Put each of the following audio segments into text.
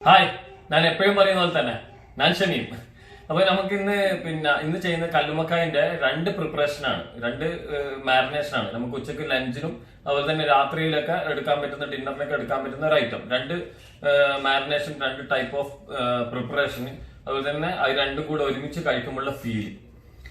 Hi, ഞാൻ എപ്പോഴും പറയുന്ന പോലെ തന്നെ ഞാൻ ഷമീം. അപ്പൊ നമുക്ക് ഇന്ന് ചെയ്യുന്ന കല്ലുമ്മക്കായന്റെ രണ്ട് പ്രിപ്പറേഷനാണ്, രണ്ട് മാരിനേഷനാണ്. നമുക്ക് ഉച്ചക്ക് ലഞ്ചിനും അതുപോലെ തന്നെ രാത്രിയിലൊക്കെ എടുക്കാൻ പറ്റുന്ന, ഡിന്നറിനൊക്കെ എടുക്കാൻ പറ്റുന്ന ഒരു ഐറ്റം. രണ്ട് മാരിനേഷൻ, രണ്ട് ടൈപ്പ് ഓഫ് പ്രിപ്പറേഷൻ. അതുപോലെ തന്നെ അത് രണ്ടും കൂടെ ഒരുമിച്ച് കഴിക്കുമ്പോഴുള്ള ഫീൽ.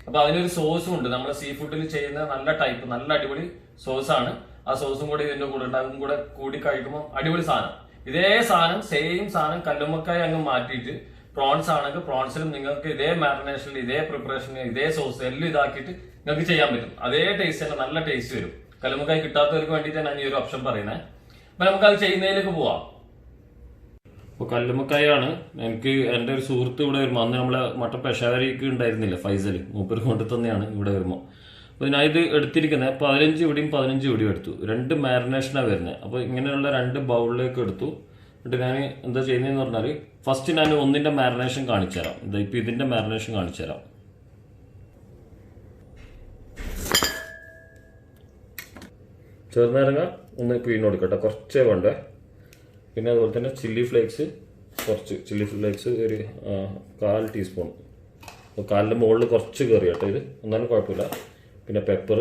അപ്പൊ അതിനൊരു സോസും ഉണ്ട്. നമ്മൾ സീ ഫുഡിൽ ചെയ്യുന്ന നല്ല ടൈപ്പ്, നല്ല അടിപൊളി സോസാണ്. ആ സോസും കൂടി ഇതിന്റെ കൂടെ ഉണ്ട്. അതും കൂടെ കൂടി കഴിക്കുമ്പോൾ അടിപൊളി സാധനം. ഇതേ സാധനം, സെയിം സാധനം കല്ലുമ്മക്കായ അങ്ങ് മാറ്റിയിട്ട് പ്രോൺസ് ആണെങ്കിൽ പ്രോൺസിലും നിങ്ങൾക്ക് ഇതേ മാരിനേഷനിൽ, ഇതേ പ്രിപ്പറേഷനിൽ, ഇതേ സോസ് എല്ലാം ഇതാക്കിയിട്ട് നിങ്ങൾക്ക് ചെയ്യാൻ പറ്റും. അതേ ടേസ്റ്റ് തന്നെ, നല്ല ടേസ്റ്റ് വരും. കല്ലുമ്മക്കായ കിട്ടാത്തവർക്ക് വേണ്ടിയിട്ടാണ് ഞാൻ ഈ ഒരു ഓപ്ഷൻ പറയുന്നത്. അപ്പൊ നമുക്ക് അത് ചെയ്യുന്നതിലേക്ക് പോവാം. അപ്പോൾ കല്ലുമ്മക്കായാണ്. എനിക്ക് എൻ്റെ ഒരു സുഹൃത്ത് ഇവിടെ വരുമ്പോൾ, അന്ന് നമ്മളെ മട്ടൻ പെഷാവരിക്ക് ഉണ്ടായിരുന്നില്ല, ഫൈസൽ മൂപ്പർ കൊണ്ടു തന്നെയാണ് ഇവിടെ വരുമ്പോൾ. അപ്പോൾ ഞാൻ ഇത് എടുത്തിരിക്കുന്നത് 15 ഇവിടെയും 15 ഇവിടെയും എടുത്തു. രണ്ട് മാരിനേഷനാണ് വരുന്നത്. അപ്പോൾ ഇങ്ങനെയുള്ള രണ്ട് ബൗളിലേക്ക് എടുത്തു. എന്നിട്ട് ഞാൻ എന്താ ചെയ്യുന്നതെന്ന് പറഞ്ഞാൽ, ഫസ്റ്റ് ഞാൻ ഒന്നിൻ്റെ മാരിനേഷൻ കാണിച്ചു തരാം. ഇപ്പം ഇതിൻ്റെ മാരിനേഷൻ കാണിച്ചു തരാം. ചെറുനാരങ്ങ ഒന്ന് പിഴിഞ്ഞ് കൊടുക്കട്ടെ, കുറച്ചേ വേണ്ടേ. പിന്നെ അതുപോലെ തന്നെ ചില്ലി ഫ്ലേക്സ്, കുറച്ച് ചില്ലി ഫ്ലേക്സ് ഒരു 1/4 ടീസ്പൂൺ. അപ്പോൾ 1/4 മുകളിൽ കുറച്ച് കയറി കേട്ടോ ഇത്, എന്നാലും കുഴപ്പമില്ല. പിന്നെ പെപ്പർ,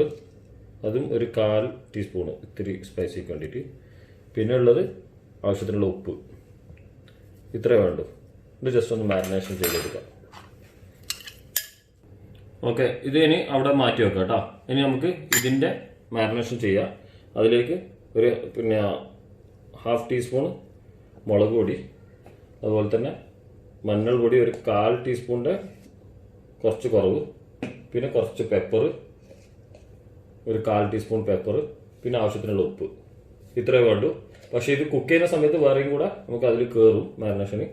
അതും ഒരു 1/4 ടീസ്പൂണ്, ഇത്തിരി സ്പൈസിക്ക് വേണ്ടിയിട്ട്. പിന്നെ ഉള്ളത് ആവശ്യത്തിനുള്ള ഉപ്പ്. ഇത്രേ വേണ്ടു. ഇത് ജസ്റ്റ് ഒന്ന് മാരിനേഷൻ ചെയ്തെടുക്കാം. ഓക്കെ, ഇത് ഇനി അവിടെ മാറ്റി വെക്കാം കേട്ടോ. ഇനി നമുക്ക് ഇതിൻ്റെ മാരിനേഷൻ ചെയ്യാം. അതിലേക്ക് ഒരു 1/2 ടീസ്പൂൺ മുളക് പൊടി, അതുപോലെ തന്നെ മഞ്ഞൾ പൊടി ഒരു 1/4 ടീസ്പൂണിൻ്റെ കുറച്ച് കുറവ്, പിന്നെ കുറച്ച് പെപ്പർ, ഒരു 1/4 ടീസ്പൂൺ പെപ്പർ, പിന്നെ ആവശ്യത്തിനുള്ള ഉപ്പ്. ഇത്രേ വേണ്ടു. പക്ഷേ ഇത് കുക്ക് ചെയ്യുന്ന സമയത്ത് വേറെയും കൂടെ നമുക്ക് അതിൽ കയറും മാരിനേഷന്.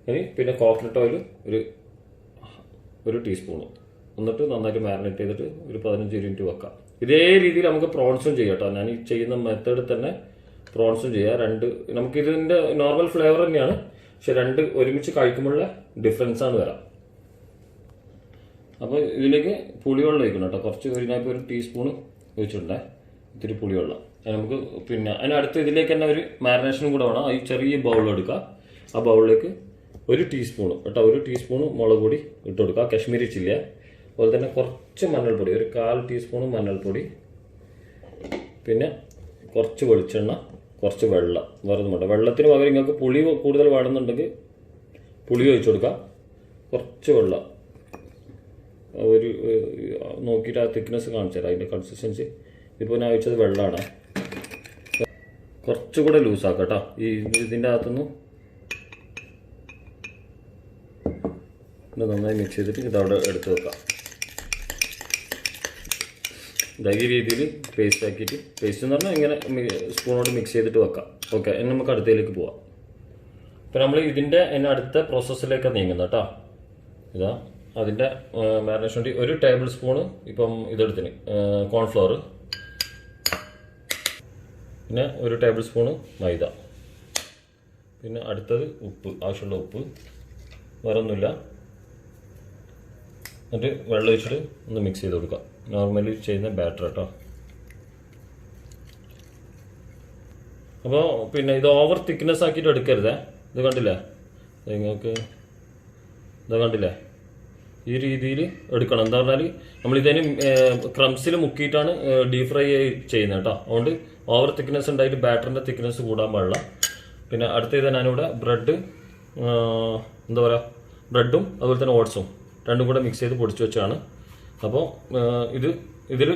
ഇനി പിന്നെ കോക്കനട്ട് ഓയിൽ ഒരു ടീസ്പൂണ്. എന്നിട്ട് നന്നായിട്ട് മാരിനേറ്റ് ചെയ്തിട്ട് ഒരു 15-20 മിനിറ്റ് വെക്കാം. ഇതേ രീതിയിൽ നമുക്ക് പ്രോൺസും ചെയ്യാം കേട്ടോ. ഞാൻ ഈ ചെയ്യുന്ന മെത്തേഡിൽ തന്നെ പ്രോൺസും ചെയ്യാം. നമുക്കിതിൻ്റെ നോർമൽ ഫ്ലേവർ തന്നെയാണ്, പക്ഷെ രണ്ട് ഒരുമിച്ച് കഴിക്കുമ്പോഴുള്ള ഡിഫറൻസ് ആണ് വരാം. അപ്പോൾ ഇതിലേക്ക് പുളിവെള്ളം ഒഴിക്കണം കേട്ടോ. കുറച്ച് ഞാനിപ്പോൾ ഒരു ടീസ്പൂണ് ഒഴിച്ചിട്ടുണ്ടേ, ഇത്തിരി പുളിവെള്ളം. നമുക്ക് പിന്നെ അതിനടുത്ത് ഇതിലേക്ക് തന്നെ ഒരു മാരിനേഷനും കൂടെ വേണം. ഈ ചെറിയ ബൗൾ എടുക്കുക. ആ ബൗളിലേക്ക് ഒരു ടീസ്പൂണ് കേട്ടോ, ഒരു ടീസ്പൂണ് മുളക് പൊടി ഇട്ട് കൊടുക്കുക, കശ്മീരി ചില്ലി. അതുപോലെ തന്നെ കുറച്ച് മഞ്ഞൾപ്പൊടി, ഒരു 1/4 ടീസ്പൂണ് മഞ്ഞൾപ്പൊടി. പിന്നെ കുറച്ച് വെളിച്ചെണ്ണ, കുറച്ച് വെള്ളം. വേറെ ഒന്നും വേണ്ട. വെള്ളത്തിന് പകരം നിങ്ങൾക്ക് പുളി കൂടുതൽ വേണമെന്നുണ്ടെങ്കിൽ പുളി ഒഴിച്ചു കൊടുക്കുക. കുറച്ച് വെള്ളം, ഒരു നോക്കിയിട്ട് ആ തിക്നെസ് കാണിച്ചു തരാം, അതിൻ്റെ കൺസിസ്റ്റൻസി. ഇപ്പോൾ ഞാൻ ഒഴിച്ചത് വെള്ളമാണ്. കുറച്ചുകൂടെ ലൂസാക്കാം കേട്ടോ. ഇതിൻ്റെ അകത്തുനിന്ന് ഇത് നന്നായി മിക്സ് ചെയ്തിട്ട് ഇതവിടെ എടുത്ത് വെക്കാം. ഈ രീതിയിൽ പേസ്റ്റ് ആക്കിയിട്ട്, പേസ്റ്റ് എന്ന് പറഞ്ഞാൽ ഇങ്ങനെ സ്പൂണോട് മിക്സ് ചെയ്തിട്ട് വെക്കാം. ഓക്കെ, ഇനി നമുക്ക് അടുത്തതിലേക്ക് പോവാം. ഇപ്പം നമ്മൾ ഇതിൻ്റെ അടുത്ത പ്രോസസ്സിലേക്ക് നീങ്ങുന്നത് കേട്ടോ. ഇതാ അതിൻ്റെ മാരിനേഷൻ വേണ്ടി ഒരു ടേബിൾ സ്പൂണ് ഇപ്പം ഇതെടുത്തിന് കോൺഫ്ലവർ, പിന്നെ ഒരു ടേബിൾ സ്പൂണ് മൈദ, പിന്നെ അടുത്തത് ഉപ്പ്, ആവശ്യമുള്ള ഉപ്പ്, വേറെ ഒന്നുമില്ല. എന്നിട്ട് വെള്ളം ഒഴിച്ചിട്ട് ഒന്ന് മിക്സ് ചെയ്ത് കൊടുക്കുക. നോർമലി ചെയ്യുന്ന ബാറ്റർ കേട്ടോ. അപ്പോൾ പിന്നെ ഇത് ഓവർ തിക്നെസ് ആക്കിയിട്ട് എടുക്കരുതേ. ഇത് കണ്ടില്ലേ, നിങ്ങൾക്ക് ഇത് കണ്ടില്ലേ, ഈ രീതിയിൽ എടുക്കണം. എന്താ പറഞ്ഞാൽ നമ്മളിതിന് ക്രംസിൽ മുക്കിയിട്ടാണ് ഡീപ് ഫ്രൈ ചെയ്യുന്നത് കേട്ടോ. അതുകൊണ്ട് ഓവർ തിക്നെസ് ഉണ്ടായിട്ട് ബാറ്ററിൻ്റെ തിക്നെസ് കൂടാൻ പാടില്ല. പിന്നെ അടുത്തത് ഞാനിവിടെ ബ്രെഡ്, എന്താ പറയുക, ബ്രെഡും അതുപോലെ തന്നെ ഓട്സും രണ്ടും കൂടെ മിക്സ് ചെയ്ത് പൊടിച്ച് വെച്ചാണ്. അപ്പോൾ ഇതിൽ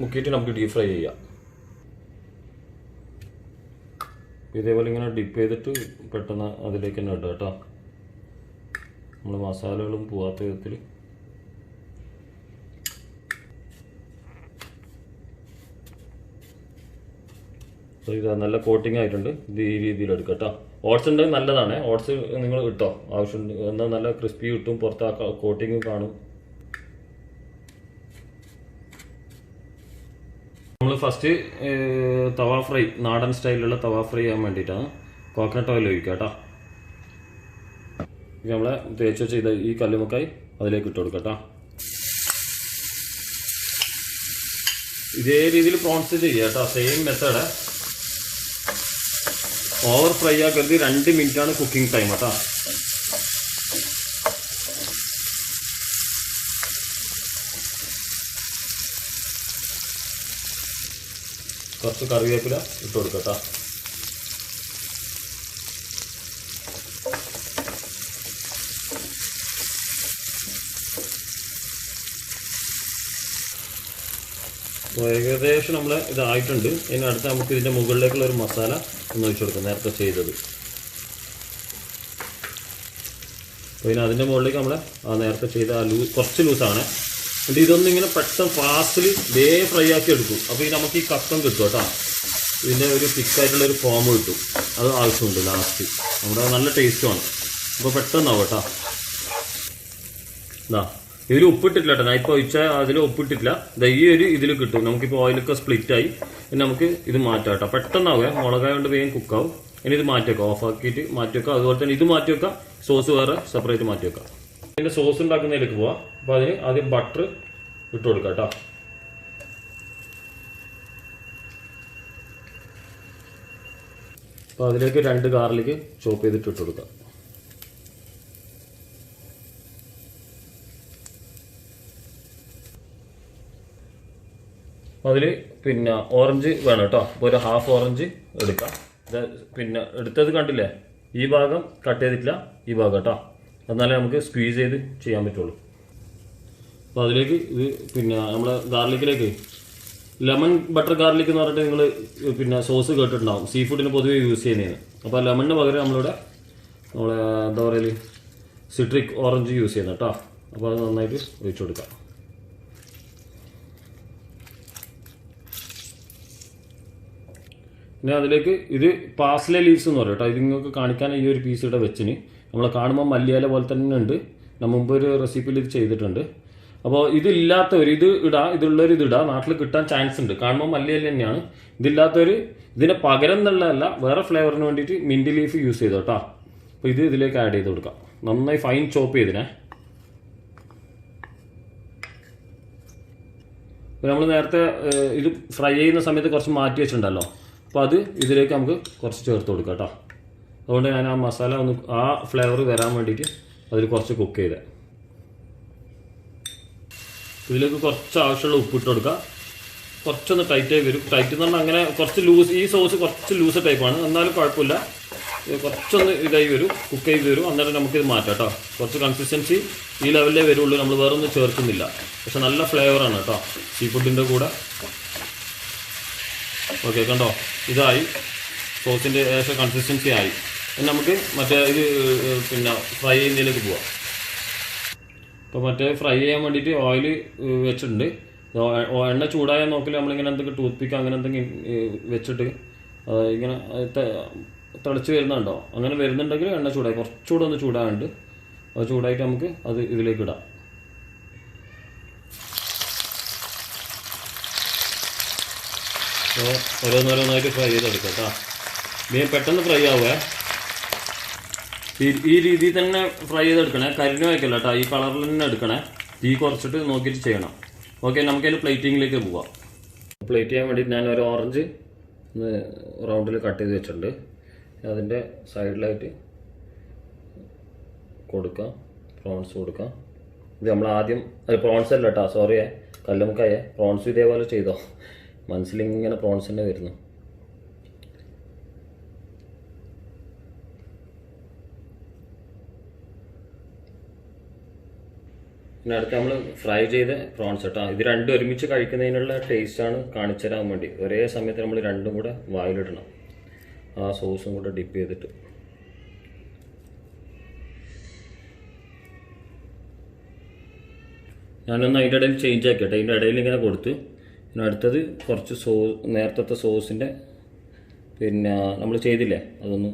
മുക്കിയിട്ട് നമുക്ക് ഡീപ് ഫ്രൈ ചെയ്യാം. ഇതേപോലെ ഇങ്ങനെ ഡിപ്പ് ചെയ്തിട്ട് പെട്ടെന്ന് അതിലേക്ക് തന്നെ ഇടുക കേട്ടോ. നമ്മൾ മസാലകളും പോവാത്ത വിധത്തിൽ. ഇത് നല്ല കോട്ടിങ് ആയിട്ടുണ്ട്. ഇത് ഈ രീതിയിൽ എടുക്കുക കേട്ടോ. ഓട്സ് ഉണ്ടെങ്കിൽ നല്ലതാണ്. ഓട്സ് നിങ്ങൾ ഇട്ടോ, ആവശ്യമുണ്ട്. എന്നാൽ നല്ല ക്രിസ്പി കിട്ടും, പുറത്ത് കോട്ടിങ് കാണും. നമ്മൾ ഫസ്റ്റ് തവ ഫ്രൈ, നാടൻ സ്റ്റൈലിലുള്ള തവ ഫ്രൈ ചെയ്യാൻ വേണ്ടിയിട്ടാണ് കോക്കനട്ട് ഓയിൽ ഒഴിക്കുക കേട്ടോ. നമ്മളെ തേച്ച് വെച്ച ഈ കല്ലുമ്മക്കായി അതിലേക്ക് ഇട്ട് കൊടുക്കാം കേട്ടോ. ഇതേ രീതിയിൽ പ്രോൺസ് ചെയ്യുക കേട്ടോ, സെയിം മെത്തേഡ്. ഓവർ ഫ്രൈ ആക്കരുത്. 2 മിനിറ്റാണ് കുക്കിംഗ് ടൈം കേട്ടോ. കുറച്ച് കറിവേപ്പില ഇട്ട് കൊടുക്കാം കേട്ടോ. ഏകദേശം നമ്മൾ ഇതായിട്ടുണ്ട്. ഇതിനടുത്ത് നമുക്ക് ഇതിൻ്റെ മുകളിലേക്കുള്ള ഒരു മസാല ഒന്ന് ഒഴിച്ചു കൊടുക്കാം, നേരത്തെ ചെയ്തത്. അപ്പോൾ ഇതിന് അതിൻ്റെ മുകളിലേക്ക് നമ്മൾ നേരത്തെ ചെയ്ത കുറച്ച് ലൂസാണ്. എന്നിട്ട് ഇതൊന്നും ഇങ്ങനെ പെട്ടെന്ന് ഫാസ്റ്റിൽ ഫ്രൈ ആക്കി എടുക്കും. അപ്പോൾ ഈ നമുക്ക് ഈ കക്കം കിട്ടും കേട്ടോ. ഇതിൻ്റെ ഒരു തിക്കായിട്ടുള്ളൊരു ഫോം കിട്ടും. അത് ആവശ്യമുണ്ട് ലാസ്റ്റ്. നമ്മുടെ നല്ല ടേസ്റ്റുമാണ്. അപ്പോൾ പെട്ടെന്നാവും കേട്ടോ. ഇതാ ഇതിൽ ഉപ്പിട്ടിട്ടില്ല കേട്ടോ. ഞാൻ ഇപ്പോൾ ഒഴിച്ചാൽ അതിൽ ഉപ്പിട്ടിട്ടില്ല. ഈ ഒരു ഇതിൽ കിട്ടും. നമുക്കിപ്പോൾ ഓയിലൊക്കെ സ്പ്ലിറ്റായി. പിന്നെ നമുക്ക് ഇത് മാറ്റാം കേട്ടോ. പെട്ടെന്നാവേ, മുളകായ കൊണ്ട് വേഗം കുക്കാവും. ഇനി ഇത് മാറ്റി വെക്കാം, ഓഫാക്കിയിട്ട് മാറ്റി വെക്കാം. അതുപോലെ തന്നെ ഇത് മാറ്റി വെക്കാം, സോസ് വേറെ സെപ്പറേറ്റ് മാറ്റി വെക്കാം. ഇതിൻ്റെ സോസ് ഉണ്ടാക്കുന്നതിലേക്ക് പോവാം. അപ്പോൾ അതിന് ആദ്യം ബട്ടർ ഇട്ട് കൊടുക്കാം കേട്ടോ. അപ്പോൾ അതിലേക്ക് 2 ഗാർലിക് ചോപ്പ് ചെയ്തിട്ട് ഇട്ട് കൊടുക്കാം. അതിൽ പിന്നെ ഓറഞ്ച് വേണം കേട്ടോ. അപ്പോൾ ഒരു ഹാഫ് ഓറഞ്ച് എടുക്കാം. പിന്നെ എടുത്തത് കണ്ടില്ലേ, ഈ ഭാഗം കട്ട് ചെയ്തിട്ടില്ല, ഈ ഭാഗം കേട്ടോ. എന്നാലേ നമുക്ക് സ്ക്വീസ് ചെയ്ത് ചെയ്യാൻ പറ്റുള്ളൂ. അപ്പോൾ അതിലേക്ക് ഇത് പിന്നെ നമ്മൾ ഗാർലിക്കിലേക്ക് ലെമൺ ബട്ടർ ഗാർലിക് എന്ന് പറഞ്ഞിട്ട് നിങ്ങൾ പിന്നെ സോസ് കേട്ടിട്ടുണ്ടാവും, സീ ഫുഡിന് പൊതുവെ യൂസ് ചെയ്യുന്നതിന്. അപ്പോൾ ലെമണിന് പകരം നമ്മളിവിടെ എന്താ പറയുക സിട്രിക് ഓറഞ്ച് യൂസ് ചെയ്യുന്നത് കേട്ടോ. അപ്പോൾ അത് നന്നായിട്ട് ഒഴിച്ചു കൊടുക്കാം. പിന്നെ അതിലേക്ക് ഇത് പാസ്ലെ ലീവ്സ് എന്ന് പറയും കേട്ടോ. ഇത് നിങ്ങൾക്ക് കാണിക്കാൻ ഈ ഒരു പീസ് ഇവിടെ വെച്ചിന്. നമ്മൾ കാണുമ്പോൾ മല്ലിയില പോലെ തന്നെ ഉണ്ട്. ഞാൻ മുമ്പ് ഒരു റെസിപ്പിയിൽ ഇത് ചെയ്തിട്ടുണ്ട്. അപ്പോൾ ഇതില്ലാത്തവർ ഇത് ഇടാം, ഇതുള്ളവർ ഇത് ഇടാം. നാട്ടിൽ കിട്ടാൻ ചാൻസ് ഉണ്ട്. കാണുമ്പോൾ മല്ലിയില തന്നെയാണ്. ഇതില്ലാത്തവർ ഇതിന് പകരം എന്നുള്ളതല്ല, വേറെ ഫ്ലേവറിന് വേണ്ടിയിട്ട് മിൻറ്റ് ലീഫ് യൂസ് ചെയ്തോ കേട്ടോ. അപ്പോൾ ഇത് ഇതിലേക്ക് ആഡ് ചെയ്ത് കൊടുക്കാം. നന്നായി ഫൈൻ ചോപ്പ് ചെയ്തിനെ. അപ്പോൾ നമ്മൾ നേരത്തെ ഇത് ഫ്രൈ ചെയ്യുന്ന സമയത്ത് കുറച്ച് മാറ്റി വെച്ചിട്ടുണ്ടല്ലോ. അപ്പോൾ അത് ഇതിലേക്ക് നമുക്ക് കുറച്ച് ചേർത്ത് കൊടുക്കാം കേട്ടോ. അതുകൊണ്ട് ഞാൻ ആ മസാല ഒന്ന് ആ ഫ്ലേവർ വരാൻ വേണ്ടിയിട്ട് അതിൽ കുറച്ച് കുക്ക് ചെയ്തേ. ഇതിലേക്ക് കുറച്ച് ആവശ്യമുള്ള ഉപ്പിട്ട് കൊടുക്കുക. കുറച്ചൊന്ന് ടൈറ്റായി വരും. ടൈറ്റ് എന്ന് പറഞ്ഞാൽ അങ്ങനെ കുറച്ച് ലൂസ്, ഈ സോസ് കുറച്ച് ലൂസ് ടൈപ്പാണ്, എന്നാലും കുഴപ്പമില്ല. കുറച്ചൊന്ന് ഇതായി വരും, കുക്ക് ചെയ്ത് വരും. അന്നേരം നമുക്കിത് മാറ്റാം കേട്ടോ. കുറച്ച് കൺസിസ്റ്റൻസി ഈ ലെവലിലേ വരുള്ളൂ. നമ്മൾ വേറെ ഒന്നും ചേർക്കുന്നില്ല. പക്ഷെ നല്ല ഫ്ലേവറാണ് കേട്ടോ സീ ഫുഡിൻ്റെ കൂടെ. ഓക്കെ കണ്ടോ, ഇതായി സോസിൻ്റെ ഏകദേശം കൺസിസ്റ്റൻസി ആയി. നമുക്ക് മറ്റേ ഇത് പിന്നെ ഫ്രൈ ചെയ്യുന്നതിലേക്ക് പോവാം. അപ്പോൾ മറ്റേ ഫ്രൈ ചെയ്യാൻ വേണ്ടിയിട്ട് ഓയിൽ വെച്ചിട്ടുണ്ട്. എണ്ണ ചൂടായാൽ നോക്കില്ല, നമ്മളിങ്ങനെ എന്തെങ്കിലും ടൂത്ത് പിക്ക് അങ്ങനെ എന്തെങ്കിലും വെച്ചിട്ട് ഇങ്ങനെ തിളച്ച് വരുന്നുണ്ടോ, അങ്ങനെ വരുന്നുണ്ടെങ്കിൽ എണ്ണ ചൂടായി കുറച്ചുകൂടെ ഒന്ന് ചൂടാകുന്നുണ്ട്. അത് ചൂടായിട്ട് നമുക്ക് അത് ഇതിലേക്ക് ഇടാം. അപ്പോൾ ഓരോന്നോരോന്നായിട്ട് ഫ്രൈ ചെയ്തെടുക്കാം കേട്ടോ. ഇതിന് പെട്ടെന്ന് ഫ്രൈ ആവുക. ഈ രീതിയിൽ തന്നെ ഫ്രൈ ചെയ്തെടുക്കണേ, കരിഞ്ഞു വയ്ക്കല്ല കേട്ടോ. ഈ കളറിൽ തന്നെ എടുക്കണേ. തീ കുറച്ചിട്ട് നോക്കിയിട്ട് ചെയ്യണം. ഓക്കെ, നമുക്കതിന് പ്ലേറ്റിങ്ങിലേക്ക് പോവാം. പ്ലേറ്റ് ചെയ്യാൻ വേണ്ടിയിട്ട് ഞാൻ ഒരു ഓറഞ്ച് ഒന്ന് റൗണ്ടിൽ കട്ട് ചെയ്ത് വെച്ചിട്ടുണ്ട്. അതിൻ്റെ സൈഡിലായിട്ട് കൊടുക്കാം, പ്രോൺസ് കൊടുക്കാം. ഇത് നമ്മൾ ആദ്യം പ്രോൺസ് അല്ല കേട്ടോ, സോറി, കല്ലുമുക്കായേ. പ്രോൺസ് ഇതേപോലെ ചെയ്തോ, മനസ്സിലിങ്ങനെ പ്രോൺസ് തന്നെ വരുന്നു. പിന്നെ അടുത്ത് നമ്മൾ ഫ്രൈ ചെയ്ത പ്രോൺസ് കേട്ടോ. ഇത് രണ്ടും ഒരുമിച്ച് കഴിക്കുന്നതിനുള്ള ടേസ്റ്റാണ് കാണിച്ചു തരാൻ വേണ്ടി. ഒരേ സമയത്ത് നമ്മൾ രണ്ടും കൂടെ വായിലിടണം, ആ സോസും കൂടെ ഡിപ്പ് ചെയ്തിട്ട്. ഞാനൊന്ന് അതിൻ്റെ ഇടയിൽ ചേഞ്ച് ആക്കിയിട്ട് അതിൻ്റെ ഇടയിൽ ഇങ്ങനെ കൊടുത്ത്. പിന്നെ അടുത്തത് കുറച്ച് നേരത്തെ സോസിൻ്റെ പിന്നെ നമ്മൾ ചെയ്തില്ലേ, അതൊന്ന്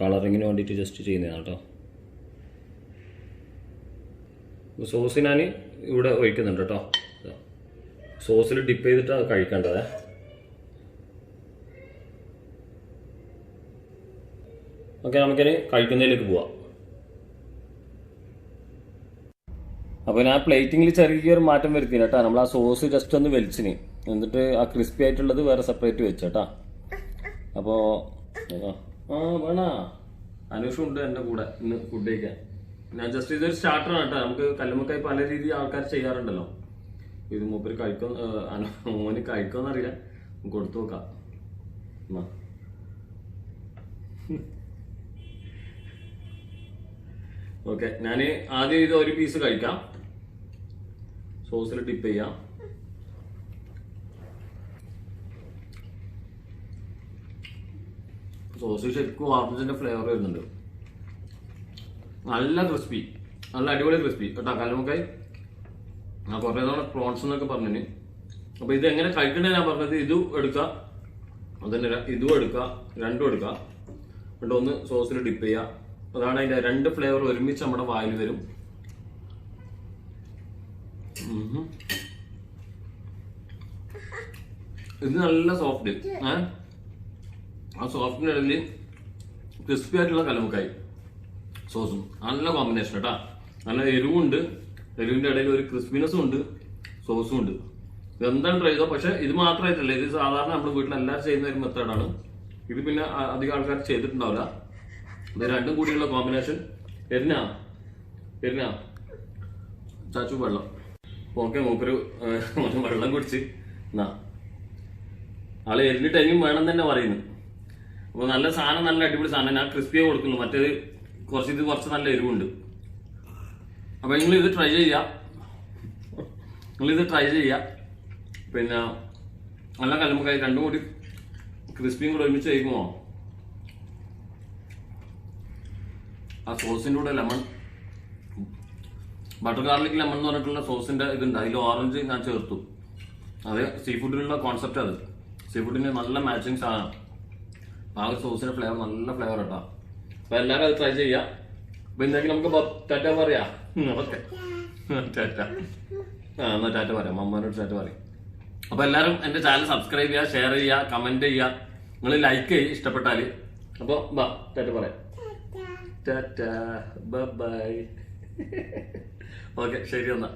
കളറിങ്ങിന് വേണ്ടിയിട്ട് ജസ്റ്റ് ചെയ്യുന്നതാണ് കേട്ടോ. സോസ് ഞാൻ ഇവിടെ ഒഴിക്കുന്നുണ്ട് കേട്ടോ. സോസിൽ ഡിപ്പ് ചെയ്തിട്ടാണ് കഴിക്കേണ്ടത്. ഓക്കെ, നമുക്കിനി കഴിക്കുന്നതിലേക്ക് പോവാം. അപ്പോൾ ഞാൻ പ്ലേറ്റിങ്ങിൽ ചെറിയൊരു മാറ്റം വരുത്തിന് കേട്ടോ. നമ്മൾ ആ സോസ് ജസ്റ്റ് ഒന്ന് വലിച്ചിന്, എന്നിട്ട് ആ ക്രിസ്പി ആയിട്ടുള്ളത് വേറെ സെപ്പറേറ്റ് വെച്ചേട്ടാ. അപ്പോൾ വേണ അനുഷും ഉണ്ട് എന്റെ കൂടെ ഇന്ന് ഫുഡ് കഴിക്കാൻ. ഞാൻ ജസ്റ്റ് ഇതൊരു സ്റ്റാർട്ടറാണ് കേട്ടോ. നമുക്ക് കല്ലുമ്മക്കായി പല രീതിയിൽ ആൾക്കാർ ചെയ്യാറുണ്ടല്ലോ. ഇത് മൂപ്പര് മോന് കഴിക്കുമെന്നറിയില്ല, കൊടുത്തു നോക്കാം. ഓക്കെ, ഞാൻ ആദ്യം ഇത് ഒരു പീസ് കഴിക്കാം. സോസിൽ ഡിപ്പ് ചെയ്യാം. സോസ് ശരിക്കും ഓറഞ്ചിന്റെ ഫ്ലേവർ വരുന്നുണ്ട്. നല്ല ക്രിസ്പി, നല്ല അടിപൊളി ക്രിസ്പി കേട്ടോ കല്ലുമ്മക്കായ്. ആ കുറേ തവണ പ്രോൺസ് എന്നൊക്കെ പറഞ്ഞു. അപ്പൊ ഇത് എങ്ങനെ കഴിക്കണേ ഞാൻ പറഞ്ഞത്. ഇതും എടുക്കുക, അതന്നെ ഇതും എടുക്കുക, രണ്ടും എടുക്കുക, എന്നിട്ട് ഒന്ന് സോസിൽ ഡിപ്പ് ചെയ്യുക. അതാണ് അതിന്റെ രണ്ട് ഫ്ലേവർ ഒരുമിച്ച് നമ്മുടെ വായിൽ വരും. ഇത് നല്ല സോഫ്റ്റ്, ആ സോഫ്റ്റിന്റെ ഇടയിൽ ക്രിസ്പി ആയിട്ടുള്ള കല്ലുമ്മക്കായ് സോസും നല്ല കോമ്പിനേഷൻ കേട്ടാ. നല്ല എരിവുണ്ട്, എരിവിന്റെ ഇടയിൽ ഒരു ക്രിസ്പിനെസ്സും ഉണ്ട്, സോസും ഉണ്ട്. ഇതെന്താണ് ട്രൈ ചെയ്തോ. പക്ഷെ ഇത് മാത്രമായിട്ടല്ല, ഇത് സാധാരണ നമ്മുടെ വീട്ടിൽ എല്ലാവരും ചെയ്യുന്ന ഒരു മെത്തേഡാണ്. ഇത് പിന്നെ അധികം ആൾക്കാർ ചെയ്തിട്ടുണ്ടാവില്ല. ഇത് രണ്ടും കൂടിയുള്ള കോമ്പിനേഷൻ. എരിഞ്ഞാ ചാച്ചു വെള്ളം. ഓക്കെ, മൂപ്പര് വെള്ളം കുടിച്ച് എന്നാ ആള് എരിഞ്ഞിട്ട് എരിയും വേണം തന്നെ പറയുന്നു. അപ്പൊ നല്ല സാധനം, നല്ല അടിപൊളി സാധനം. ഞാൻ ക്രിസ്പിയെ കൊടുക്കുന്നു, മറ്റേത് കുറച്ച് നല്ല എരിവുണ്ട്. അപ്പൊ നിങ്ങളിത് ട്രൈ ചെയ്യാം. പിന്നെ നല്ല കല്ലുമ്മക്കായ് രണ്ടും കൂടി ക്രിസ്പിയും കൂടെ ഒരുമിച്ച് കഴിക്കുമോ. ആ സോസിന്റെ കൂടെ ലെമൺ, ബട്ടർ ഗാർലിക് ലെമൺ എന്ന് പറഞ്ഞിട്ടുള്ള സോസിന്റെ ഇതുണ്ട്. അതിൽ ഓറഞ്ച് ഞാൻ ചേർത്തു. അത് സീ ഫുഡിലുള്ള കോൺസെപ്റ്റ്. അത് സീ ഫുഡിന് നല്ല മാച്ചിങ് സാധനം. ആ ഒരു സോസിന്റെ ഫ്ലേവർ നല്ല ഫ്ലേവർ കേട്ടോ. അപ്പൊ എല്ലാരും അത് ട്രൈ ചെയ്യാം. അപ്പൊ ഇന്നെങ്കിൽ നമുക്ക് ടാറ്റ പറയാം. ഓക്കെ, ടാറ്റ. എന്നാ ടാറ്റ പറയാം, അമ്മേനോട് ടാറ്റ പറയാം. അപ്പൊ എല്ലാരും എന്റെ ചാനൽ സബ്സ്ക്രൈബ് ചെയ്യുക, ഷെയർ ചെയ്യുക, കമന്റ് ചെയ്യുക, നിങ്ങൾ ലൈക്ക് ചെയ്യുക ഇഷ്ടപ്പെട്ടാല്. അപ്പൊ ടാറ്റ പറയാം. ടാറ്റ, ബൈ. ഓക്കെ, ശരി എന്നാ.